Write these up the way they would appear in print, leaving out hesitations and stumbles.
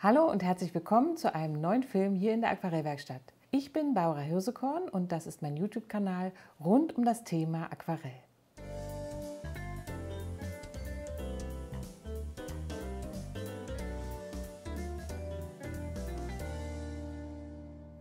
Hallo und herzlich willkommen zu einem neuen Film hier in der Aquarellwerkstatt. Ich bin Barbara Hirsekorn und das ist mein YouTube-Kanal rund um das Thema Aquarell.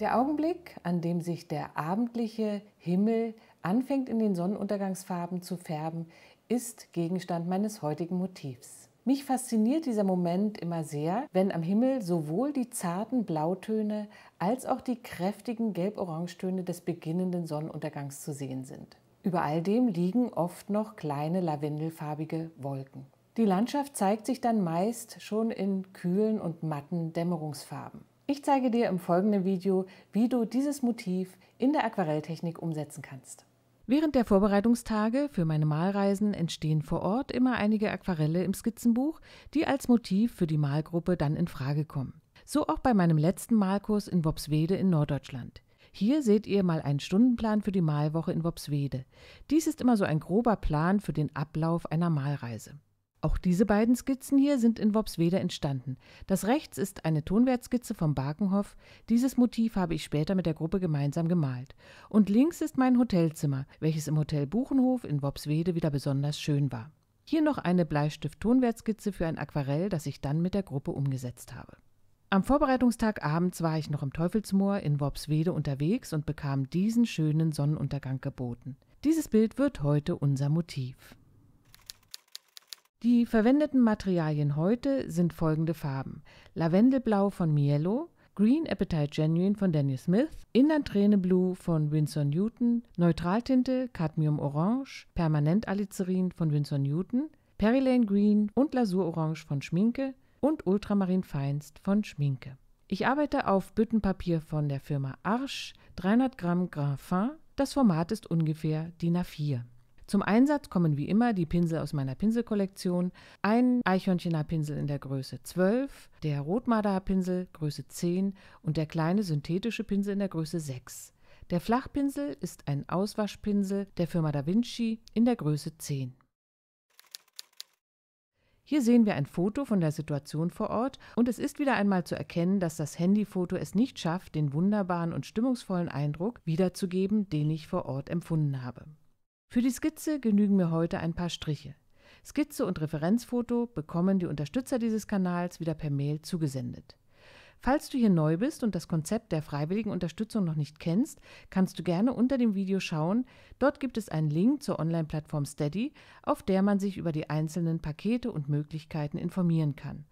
Der Augenblick, an dem sich der abendliche Himmel anfängt in den Sonnenuntergangsfarben zu färben, ist Gegenstand meines heutigen Motivs. Mich fasziniert dieser Moment immer sehr, wenn am Himmel sowohl die zarten Blautöne als auch die kräftigen Gelb-Orangetöne des beginnenden Sonnenuntergangs zu sehen sind. Über all dem liegen oft noch kleine lavendelfarbige Wolken. Die Landschaft zeigt sich dann meist schon in kühlen und matten Dämmerungsfarben. Ich zeige dir im folgenden Video, wie du dieses Motiv in der Aquarelltechnik umsetzen kannst. Während der Vorbereitungstage für meine Malreisen entstehen vor Ort immer einige Aquarelle im Skizzenbuch, die als Motiv für die Malgruppe dann in Frage kommen. So auch bei meinem letzten Malkurs in Worpswede in Norddeutschland. Hier seht ihr mal einen Stundenplan für die Malwoche in Worpswede. Dies ist immer so ein grober Plan für den Ablauf einer Malreise. Auch diese beiden Skizzen hier sind in Worpswede entstanden. Das rechts ist eine Tonwertskizze vom Bakenhof. Dieses Motiv habe ich später mit der Gruppe gemeinsam gemalt. Und links ist mein Hotelzimmer, welches im Hotel Buchenhof in Worpswede wieder besonders schön war. Hier noch eine Bleistift-Tonwertskizze für ein Aquarell, das ich dann mit der Gruppe umgesetzt habe. Am Vorbereitungstag abends war ich noch im Teufelsmoor in Worpswede unterwegs und bekam diesen schönen Sonnenuntergang geboten. Dieses Bild wird heute unser Motiv. Die verwendeten Materialien heute sind folgende Farben: Lavendelblau von Mielo, Green Appetite Genuine von Daniel Smith, Inland Träne Blue von Winsor Newton, Neutraltinte Cadmium Orange, Permanentalicerin von Winsor Newton, Perilane Green und Lasurorange von Schminke und Ultramarin Feinst von Schminke. Ich arbeite auf Büttenpapier von der Firma Arches, 300 Gramm Graphin. Das Format ist ungefähr DIN A4. Zum Einsatz kommen wie immer die Pinsel aus meiner Pinselkollektion, ein Eichhörnchenhaarpinsel in der Größe 12, der Rotmarderhaarpinsel Größe 10 und der kleine synthetische Pinsel in der Größe 6. Der Flachpinsel ist ein Auswaschpinsel der Firma Da Vinci in der Größe 10. Hier sehen wir ein Foto von der Situation vor Ort und es ist wieder einmal zu erkennen, dass das Handyfoto es nicht schafft, den wunderbaren und stimmungsvollen Eindruck wiederzugeben, den ich vor Ort empfunden habe. Für die Skizze genügen mir heute ein paar Striche. Skizze und Referenzfoto bekommen die Unterstützer dieses Kanals wieder per Mail zugesendet. Falls du hier neu bist und das Konzept der freiwilligen Unterstützung noch nicht kennst, kannst du gerne unter dem Video schauen. Dort gibt es einen Link zur Online-Plattform Steady, auf der man sich über die einzelnen Pakete und Möglichkeiten informieren kann.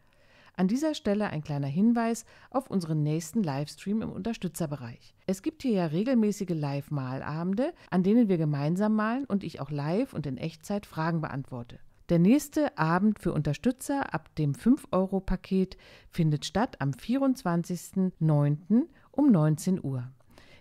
An dieser Stelle ein kleiner Hinweis auf unseren nächsten Livestream im Unterstützerbereich. Es gibt hier ja regelmäßige Live-Malabende, an denen wir gemeinsam malen und ich auch live und in Echtzeit Fragen beantworte. Der nächste Abend für Unterstützer ab dem 5-Euro-Paket findet statt am 24.09. um 19 Uhr.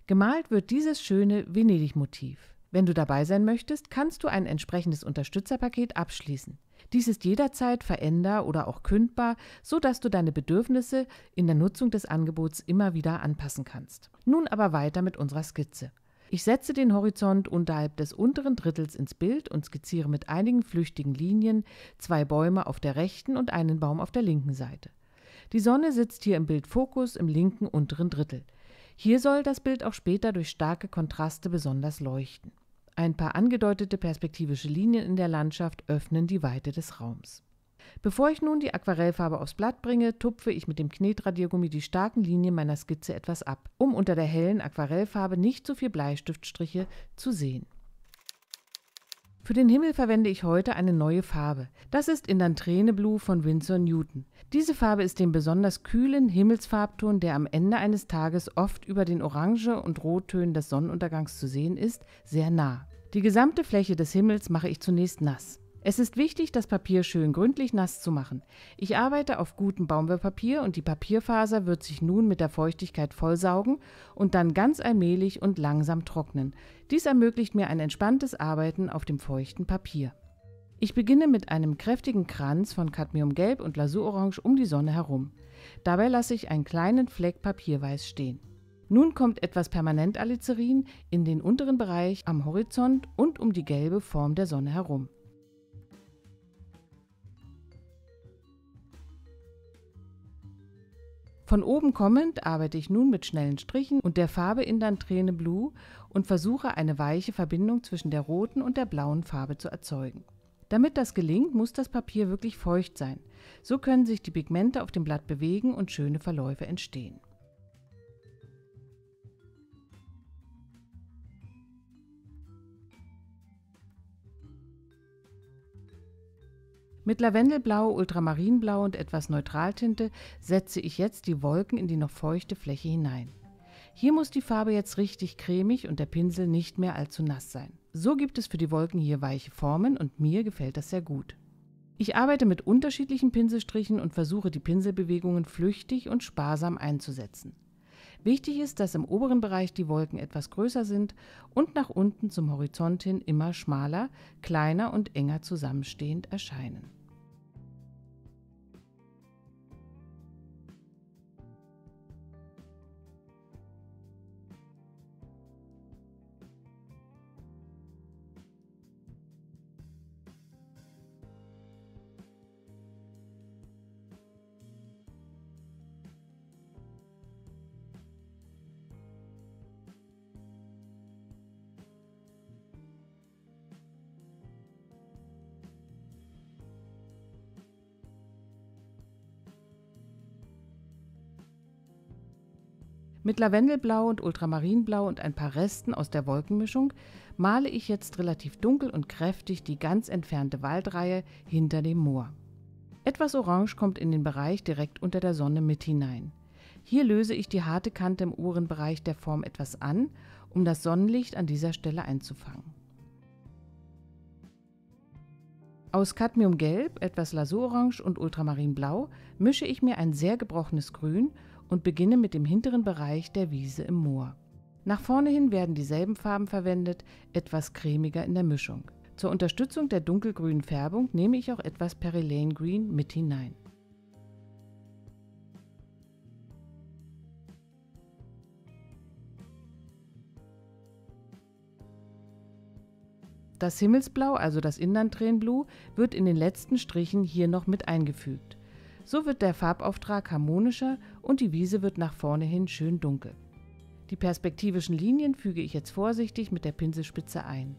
Gemalt wird dieses schöne Venedig-Motiv. Wenn du dabei sein möchtest, kannst du ein entsprechendes Unterstützerpaket abschließen. Dies ist jederzeit veränderbar oder auch kündbar, sodass du deine Bedürfnisse in der Nutzung des Angebots immer wieder anpassen kannst. Nun aber weiter mit unserer Skizze. Ich setze den Horizont unterhalb des unteren Drittels ins Bild und skizziere mit einigen flüchtigen Linien 2 Bäume auf der rechten und einen Baum auf der linken Seite. Die Sonne sitzt hier im Bildfokus im linken unteren Drittel. Hier soll das Bild auch später durch starke Kontraste besonders leuchten. Ein paar angedeutete perspektivische Linien in der Landschaft öffnen die Weite des Raums. Bevor ich nun die Aquarellfarbe aufs Blatt bringe, tupfe ich mit dem Knetradiergummi die starken Linien meiner Skizze etwas ab, um unter der hellen Aquarellfarbe nicht so viel Bleistiftstriche zu sehen. Für den Himmel verwende ich heute eine neue Farbe. Das ist Inland Träne Blue von Winsor Newton. Diese Farbe ist dem besonders kühlen Himmelsfarbton, der am Ende eines Tages oft über den Orange- und Rottönen des Sonnenuntergangs zu sehen ist, sehr nah. Die gesamte Fläche des Himmels mache ich zunächst nass. Es ist wichtig, das Papier schön gründlich nass zu machen. Ich arbeite auf gutem Baumwollpapier und die Papierfaser wird sich nun mit der Feuchtigkeit vollsaugen und dann ganz allmählich und langsam trocknen. Dies ermöglicht mir ein entspanntes Arbeiten auf dem feuchten Papier. Ich beginne mit einem kräftigen Kranz von Cadmiumgelb und Lasurorange um die Sonne herum. Dabei lasse ich einen kleinen Fleck Papierweiß stehen. Nun kommt etwas Permanentalicerin in den unteren Bereich am Horizont und um die gelbe Form der Sonne herum. Von oben kommend arbeite ich nun mit schnellen Strichen und der Farbe Indanträne Blue und versuche eine weiche Verbindung zwischen der roten und der blauen Farbe zu erzeugen. Damit das gelingt, muss das Papier wirklich feucht sein. So können sich die Pigmente auf dem Blatt bewegen und schöne Verläufe entstehen. Mit Lavendelblau, Ultramarinblau und etwas Neutraltinte setze ich jetzt die Wolken in die noch feuchte Fläche hinein. Hier muss die Farbe jetzt richtig cremig und der Pinsel nicht mehr allzu nass sein. So gibt es für die Wolken hier weiche Formen und mir gefällt das sehr gut. Ich arbeite mit unterschiedlichen Pinselstrichen und versuche die Pinselbewegungen flüchtig und sparsam einzusetzen. Wichtig ist, dass im oberen Bereich die Wolken etwas größer sind und nach unten zum Horizont hin immer schmaler, kleiner und enger zusammenstehend erscheinen. Mit Lavendelblau und Ultramarinblau und ein paar Resten aus der Wolkenmischung male ich jetzt relativ dunkel und kräftig die ganz entfernte Waldreihe hinter dem Moor. Etwas Orange kommt in den Bereich direkt unter der Sonne mit hinein. Hier löse ich die harte Kante im oberen Bereich der Form etwas an, um das Sonnenlicht an dieser Stelle einzufangen. Aus Cadmiumgelb, etwas Lasurorange und Ultramarinblau mische ich mir ein sehr gebrochenes Grün und beginne mit dem hinteren Bereich der Wiese im Moor. Nach vorne hin werden dieselben Farben verwendet, etwas cremiger in der Mischung. Zur Unterstützung der dunkelgrünen Färbung nehme ich auch etwas Perylane Green mit hinein. Das Himmelsblau, also das Indanthrän Blue, wird in den letzten Strichen hier noch mit eingefügt. So wird der Farbauftrag harmonischer und die Wiese wird nach vorne hin schön dunkel. Die perspektivischen Linien füge ich jetzt vorsichtig mit der Pinselspitze ein.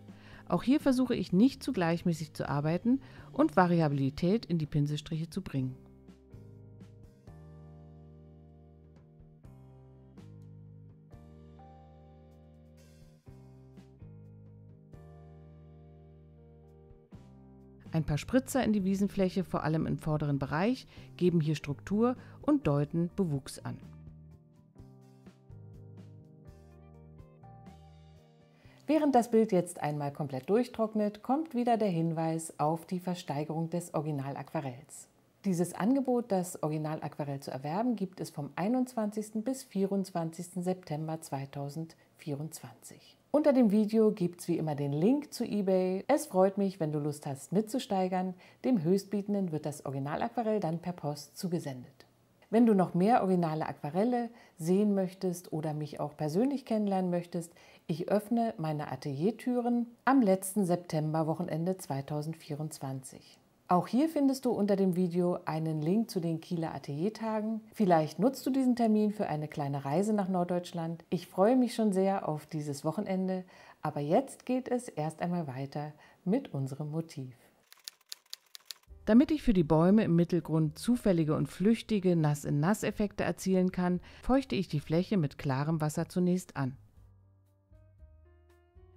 Auch hier versuche ich nicht zu gleichmäßig zu arbeiten und Variabilität in die Pinselstriche zu bringen. Ein paar Spritzer in die Wiesenfläche, vor allem im vorderen Bereich, geben hier Struktur und deuten Bewuchs an. Während das Bild jetzt einmal komplett durchtrocknet, kommt wieder der Hinweis auf die Versteigerung des Original-Aquarells. Dieses Angebot, das Original-Aquarell zu erwerben, gibt es vom 21. bis 24. September 2024. Unter dem Video gibt es wie immer den Link zu eBay. Es freut mich, wenn du Lust hast mitzusteigern. Dem Höchstbietenden wird das Original-Aquarell dann per Post zugesendet. Wenn du noch mehr originale Aquarelle sehen möchtest oder mich auch persönlich kennenlernen möchtest, ich öffne meine Ateliertüren am letzten Septemberwochenende 2024. Auch hier findest du unter dem Video einen Link zu den Kieler Ateliertagen. Vielleicht nutzt du diesen Termin für eine kleine Reise nach Norddeutschland. Ich freue mich schon sehr auf dieses Wochenende, aber jetzt geht es erst einmal weiter mit unserem Motiv. Damit ich für die Bäume im Mittelgrund zufällige und flüchtige Nass-in-Nass-Effekte erzielen kann, feuchte ich die Fläche mit klarem Wasser zunächst an.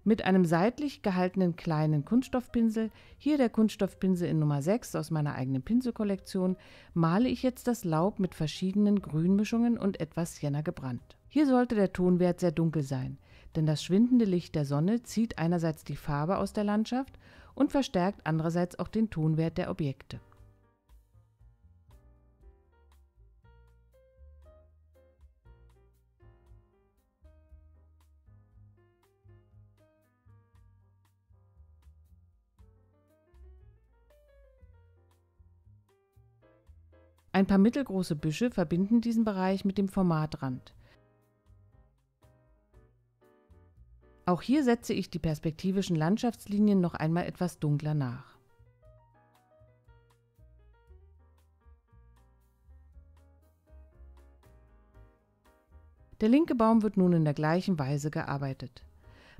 Mit einem seitlich gehaltenen kleinen Kunststoffpinsel, hier der Kunststoffpinsel in Nummer 6 aus meiner eigenen Pinselkollektion, male ich jetzt das Laub mit verschiedenen Grünmischungen und etwas Sienna gebrannt. Hier sollte der Tonwert sehr dunkel sein, denn das schwindende Licht der Sonne zieht einerseits die Farbe aus der Landschaft und verstärkt andererseits auch den Tonwert der Objekte. Ein paar mittelgroße Büsche verbinden diesen Bereich mit dem Formatrand. Auch hier setze ich die perspektivischen Landschaftslinien noch einmal etwas dunkler nach. Der linke Baum wird nun in der gleichen Weise gearbeitet.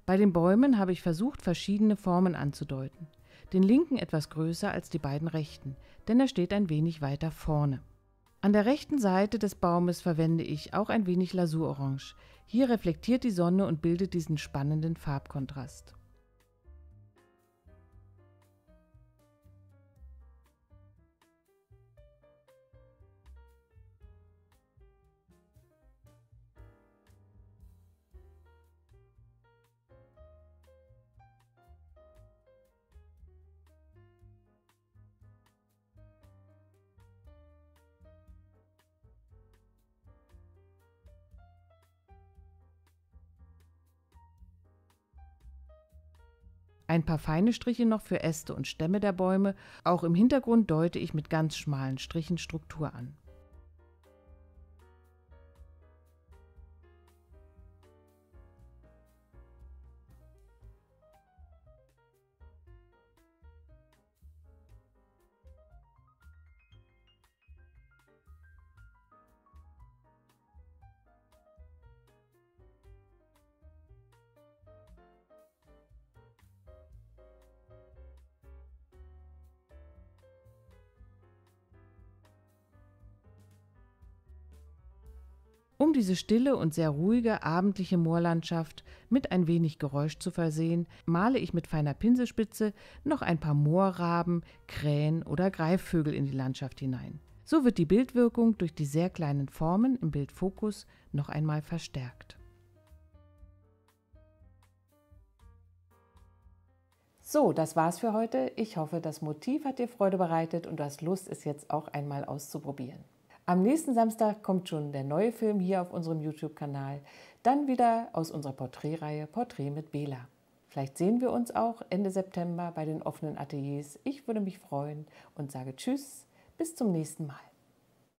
Bei den Bäumen habe ich versucht, verschiedene Formen anzudeuten. Den linken etwas größer als die beiden rechten, denn er steht ein wenig weiter vorne. An der rechten Seite des Baumes verwende ich auch ein wenig Lasurorange. Hier reflektiert die Sonne und bildet diesen spannenden Farbkontrast. Ein paar feine Striche noch für Äste und Stämme der Bäume, auch im Hintergrund deute ich mit ganz schmalen Strichen Struktur an. Um diese stille und sehr ruhige abendliche Moorlandschaft mit ein wenig Geräusch zu versehen, male ich mit feiner Pinselspitze noch ein paar Moorraben, Krähen oder Greifvögel in die Landschaft hinein. So wird die Bildwirkung durch die sehr kleinen Formen im Bildfokus noch einmal verstärkt. So, das war's für heute. Ich hoffe, das Motiv hat dir Freude bereitet und du hast Lust, es jetzt auch einmal auszuprobieren. Am nächsten Samstag kommt schon der neue Film hier auf unserem YouTube-Kanal. Dann wieder aus unserer Porträtreihe Porträt mit Bela. Vielleicht sehen wir uns auch Ende September bei den offenen Ateliers. Ich würde mich freuen und sage Tschüss, bis zum nächsten Mal.